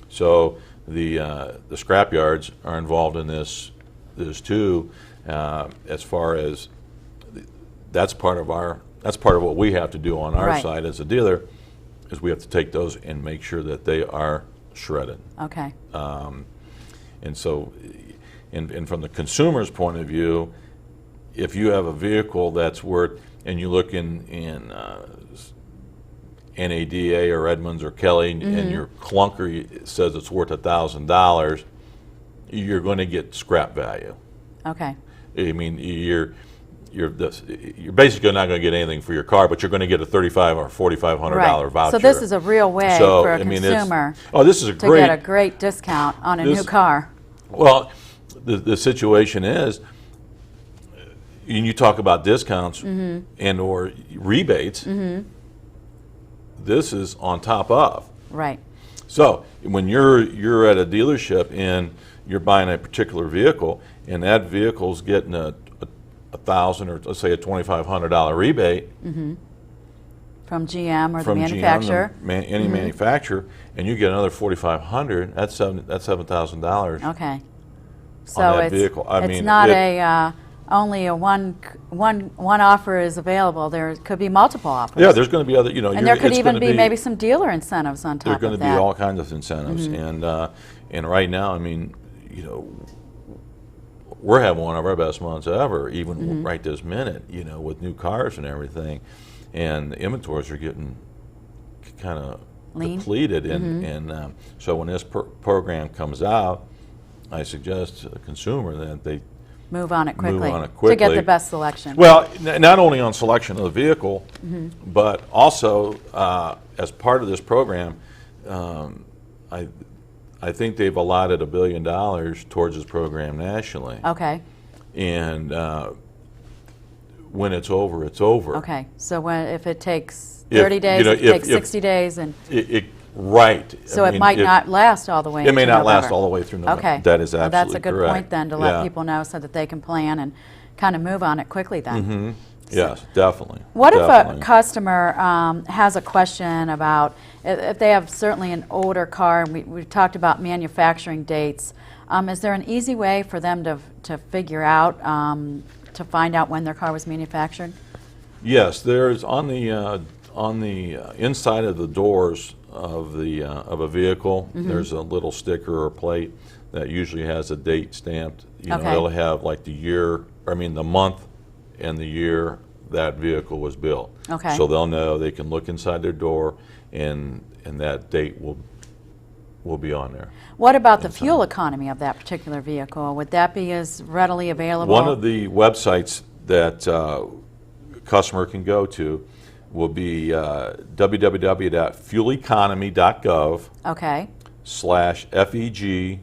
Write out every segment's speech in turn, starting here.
So the scrap yards are involved in this too, as far as that's part of what we have to do on our Right. side as a dealer, is we have to take those and make sure that they are shredded. Okay. And so, and from the consumer's point of view, if you have a vehicle that's worth, and you look in NADA or Edmunds or Kelly, and your clunker says it's worth $1,000, you're going to get scrap value. Okay. I mean, you're basically not going to get anything for your car, but you're going to get a $3,500 or $4,500 Right. voucher. So this is a real way So, for a I mean, consumer this is a to great. get a great discount on a new car. Well, the situation is, and you talk about discounts and or rebates, this is on top of. Right. So when you're at a dealership and you're buying a particular vehicle, and that vehicle's getting a $1,000 or let's say a $2,500 rebate From GM or the from manufacturer. GM, any manufacturer, and you get another $4,500, that's $7,000 Okay. So on that it's, vehicle. I it's mean, not only a one offer is available. There could be multiple offers. Yeah, there's going to be other, and there could even be maybe some dealer incentives on top There's going of to be that. all kinds of incentives, and right now, I mean, we're having one of our best months ever, even right this minute, with new cars and everything, and the inventories are getting kind of depleted, and so when this program comes out, I suggest to the consumer that they move on it quickly on it quickly to get the best selection. Well, not only on selection of the vehicle, but also as part of this program, I think they've allotted $1 billion towards this program nationally. Okay. And when it's over, it's over. Okay. So if it takes 30 days, if it takes 60 days, and right. So it might not last all the way. It may not November. last all the way through November. Okay. That is absolutely well, that's a good correct. point then to let people know so that they can plan and kind of move on it quickly then. Yes, definitely. What if a customer has a question about, if they have certainly an older car, and we've talked about manufacturing dates, is there an easy way for them to figure out, to find out when their car was manufactured? Yes, there's on the inside of the doors of a vehicle, there's a little sticker or plate that usually has a date stamped. It'll have like the month and the year that vehicle was built. Okay. So they'll know, they can look inside their door, and that date will be on there. What about the fuel economy of that particular vehicle? Would that be as readily available? One of the websites that a customer can go to will be www.fueleconomy.gov Okay. /FEG/SBS.HTM.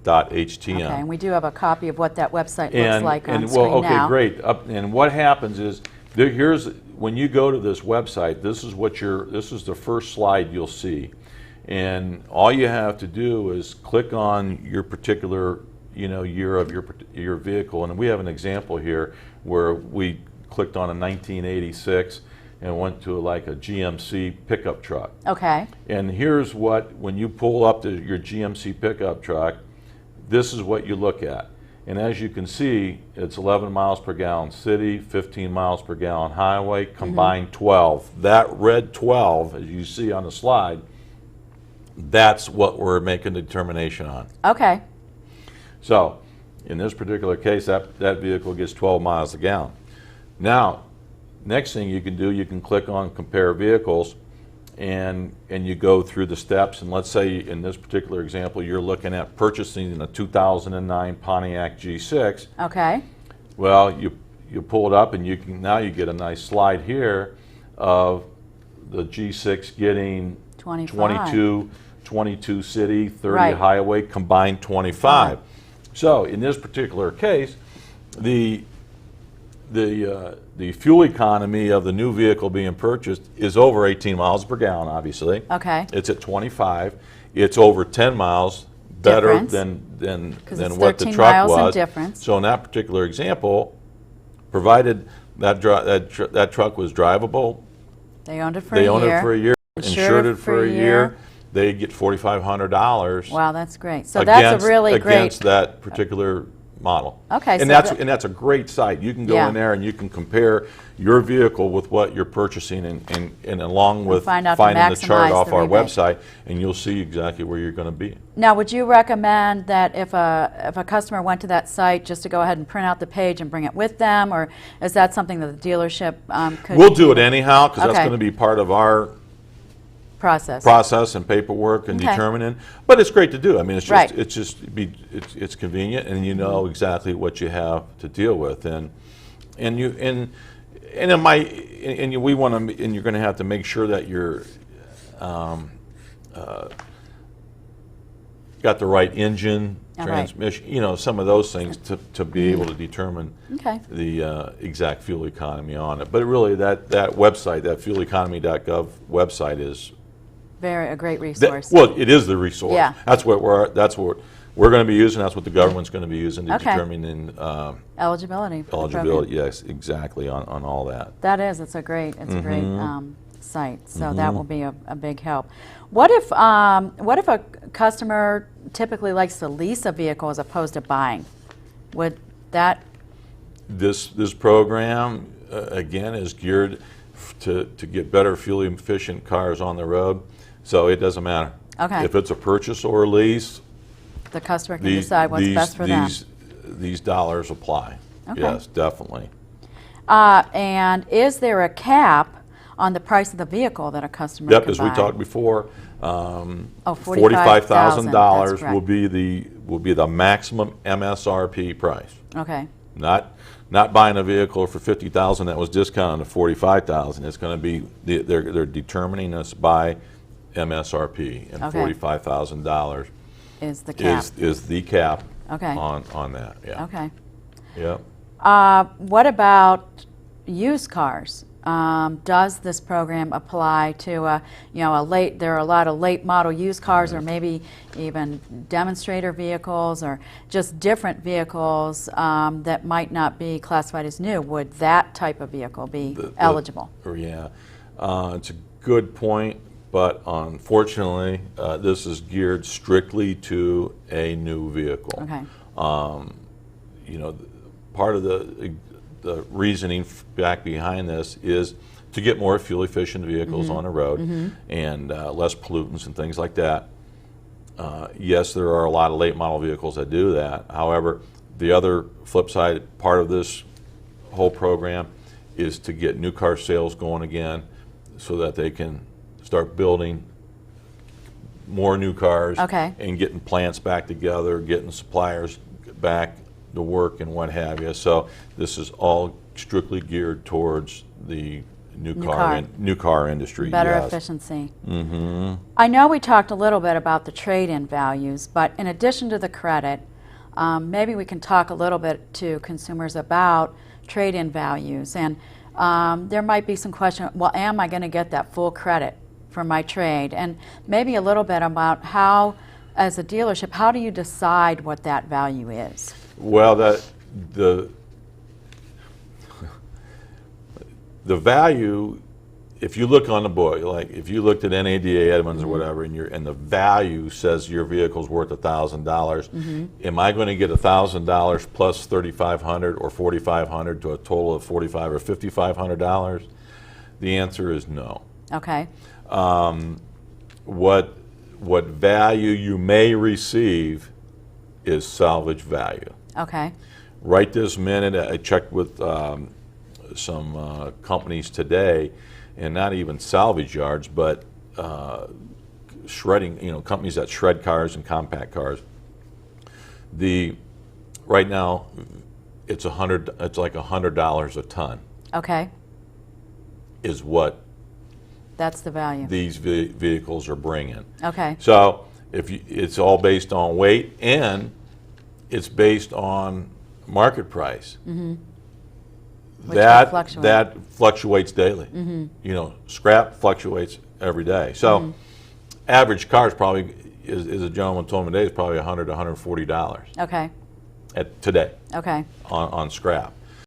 Okay, and we do have a copy of what that website looks like on well, screen okay, now. great. And what happens is, here's when you go to this website, this is the first slide you'll see, and all you have to do is click on your particular year of your vehicle, and we have an example here where we clicked on a 1986 and went to like a GMC pickup truck. Okay. And here's when you pull up to your GMC pickup truck, this is what you look at. And as you can see, it's 11 miles per gallon city, 15 miles per gallon highway, combined 12. That red 12, as you see on the slide, that's what we're making the determination on. Okay. So, in this particular case, that vehicle gets 12 miles a gallon. Now, next thing you can do, you can click on compare vehicles, and you go through the steps, and let's say in this particular example you're looking at purchasing a 2009 Pontiac G6. Okay. Well, you pull it up, and you get a nice slide here of the G6 getting 22 city, 30 highway, combined 25. So in this particular case, the fuel economy of the new vehicle being purchased is over 18 miles per gallon, obviously. Okay. It's at 25. It's over 10 miles better than what the truck was. Difference. So in that particular example, provided that truck was drivable, they owned it for a year. year. insured it for a year, they get $4,500 Wow, that's great. So that's a really great. against that particular model. Okay, and so that's a great site. You can go Yeah. in there and you can compare your vehicle with what you're purchasing, and along with find out to finding the chart maximize off the our rebate. website, and you'll see exactly where you're going to be. Now, would you recommend that if a customer went to that site just to go ahead and print out the page and bring it with them, or is that something that the dealership could We'll do it anyhow because that's Okay. going to be part of our process? and paperwork and Okay. determining. But it's great to do. I mean, Right. it's convenient, and you know exactly what you have to deal with, and we want to, and you're going to have to make sure that you're got the right engine, All right. transmission, you know, some of those things to be able to determine Okay. the exact fuel economy on it. But really, that website, that fueleconomy.gov website is A great resource. well, it is the resource. Yeah. That's what we're going to be using. That's what the government's going to be using to Okay. determine Eligibility. for the program. eligibility. Yes, exactly on all that. That is, it's a great site, so Mm-hmm. that will be a big help. What if a customer typically likes to lease a vehicle as opposed to buying? Would that, This program again is geared to get better fuel efficient cars on the road. So it doesn't matter. Okay. If it's a purchase or a lease, the customer can these, decide what's these, best for them? these dollars apply. Okay. Yes, definitely. And is there a cap on the price of the vehicle that a customer Yep, can as buy? we talked before, $45,000, $45,000 that's will be the maximum MSRP price. Okay, Not buying a vehicle for $50,000 that was discounted to $45,000. It's going to be they're determining us by MSRP, and Okay. $45,000 is the cap. is the cap Okay. on that. Yeah. Okay. Yep. What about used cars? Does this program apply to there are a lot of late model used cars, or maybe even demonstrator vehicles, or just different vehicles that might not be classified as new? Would that type of vehicle be eligible? Yeah. It's a good point, but unfortunately, this is geared strictly to a new vehicle. Okay. Part of the reasoning back behind this is to get more fuel efficient vehicles on the road and less pollutants and things like that. Yes, there are a lot of late model vehicles that do that. However, the other flip side part of this whole program is to get new car sales going again so that they can start building more new cars Okay. and getting plants back together, getting suppliers back to work and what have you. So this is all strictly geared towards the new car industry. Better yes. efficiency. Mm-hmm. I know we talked a little bit about the trade-in values, but in addition to the credit, maybe we can talk a little bit to consumers about trade-in values. And there might be some question, well, am I going to get that full credit for my trade? And maybe a little bit about how, as a dealership, how do you decide what that value is? Well, the value, if you look on the book, like if you looked at NADA Edmunds or whatever, and the value says your vehicle's worth $1,000, am I going to get $1,000 plus $3,500 or $4,500 to a total of $4,500 or $5,500? The answer is no. Okay. What value you may receive is salvage value. Okay. Right this minute, I checked with some companies today, and not even salvage yards, but shredding, companies that shred cars and compact cars. Right now, it's like $100 a ton Okay. is what That's the value. these vehicles are bringing. Okay. So it's all based on weight, and it's based on market price. Which will fluctuate. That fluctuates daily. Scrap fluctuates every day. So average cars probably, as a gentleman told me today, is probably $100 to $140 Okay. today Okay. on scrap.